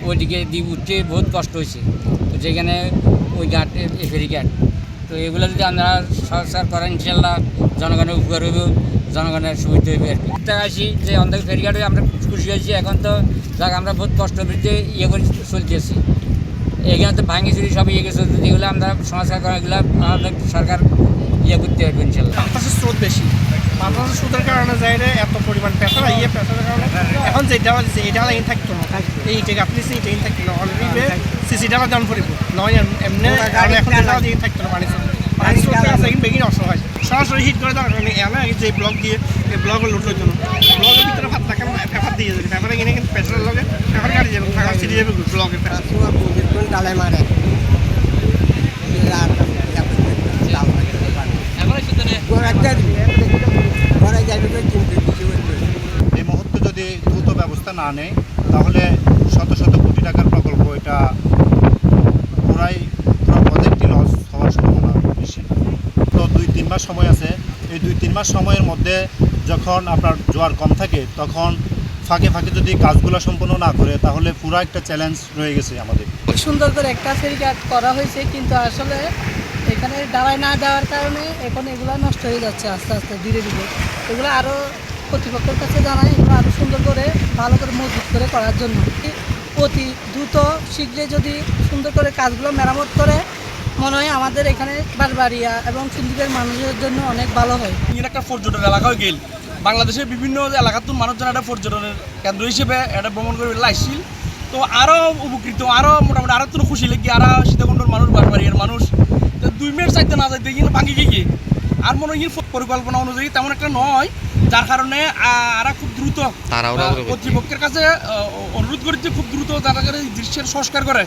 ওইদিকে দিয়ে উঠতে বহুত কষ্ট হয়েছে, যেখানে ওই ঘাট ফেরি ঘাট। তো এগুলো যদি আমরা সংস্কার করেন ইনশাল্লাহ জনগণের উপকার হইব, জনগণের সুবিধা হইবে আর কি। আসি যে অন্ধকার ফেরিঘাটে আমরা খুশি হয়েছি। এখন তো যাক আমরা বহুত কষ্ট বৃদ্ধি করে চলতেছি। এখানে তো ভাঙি চুরি সব গেছে, যেগুলো আমরা সংস্কার করা এগুলো আমাদের সরকার করতে হবে ইনশাল্লাহ। বাতাসের স্রোত বেশি, বাতাসের স্রোতের কারণে যাইলে এত পরিমাণ প্রেশার প্রেশারের কারণে এখন যে ডালা দিচ্ছে এই ডালা ইন থাকতো না, এই ইটেকে আপনি ইটে ইন থাকতো না, অলরেডি সিসি ডালা দান করিব নয় এমনি এখন ডালা দিয়ে থাকতো না। পানি স্রোত আছে কিন্তু বেগিন অসহায় সরাসরি হিট করে দেওয়ার কারণে এনে যে ব্লক দিয়ে এই ব্লকে লুটলো জন্য ব্লকের ভিতরে ভাত থাকে না, পেপার দিয়ে যাবে, পেপারে কিনে কিন্তু প্রেশারের লগে পেপার কাটি যাবে, পেপার ছিঁড়ে যাবে ব্লকের ডালাই মারে এই মুহূর্তে যদি দ্রুত ব্যবস্থা না নেয় তাহলে শত শত কোটি টাকার প্রকল্প এটা পুরো প্রজেক্টই লস হওয়ার সম্ভাবনা বেশি। তো 2-3 মাস সময় আছে, এই 2-3 মাস সময়ের মধ্যে যখন আপনার জোয়ার কম থাকে তখন ফাঁকে ফাঁকে যদি কাজগুলো সম্পূর্ণ না করে তাহলে পুরো একটা চ্যালেঞ্জ রয়ে গেছে আমাদের। খুব সুন্দর করে একটা ফেরিঘাট করা হয়েছে, কিন্তু আসলে এখানে দাঁড়ায় না দেওয়ার কারণে এখন এগুলো নষ্ট হয়ে যাচ্ছে আস্তে আস্তে ধীরে ধীরে। এগুলো আরও কর্তৃপক্ষের কাছে জানাই, এগুলো আরও সুন্দর করে ভালো করে মজবুত করে করার জন্য। অতি দ্রুত শীঘ্রই যদি সুন্দর করে কাজগুলো মেরামত করে মনে হয় আমাদের এখানে বারবাড়িয়া এবং সিন্ধুকের মানুষের জন্য অনেক ভালো হয়। একটা পর্যটন এলাকা হয়ে গেল, বাংলাদেশের বিভিন্ন এলাকার মানুষজন একটা পর্যটনের কেন্দ্র হিসেবে এটা ভ্রমণ করে লাইছিল। তো আরও উপকৃত, আরও মোটামুটি আরও তো খুশি লেগে আর সীতাকুণ্ডর মানুষ বারবাড়িয়ার মানুষ 2 মিনিট চাইতে না যাইতে কিন্তু ভাঙি গিয়ে আর মনে হয় পরিকল্পনা অনুযায়ী তেমন একটা নয়, যার কারণে আর খুব দ্রুত কর্তৃপক্ষের কাছে অনুরোধ করেছে খুব দ্রুত যারা দৃশ্যের সংস্কার করে।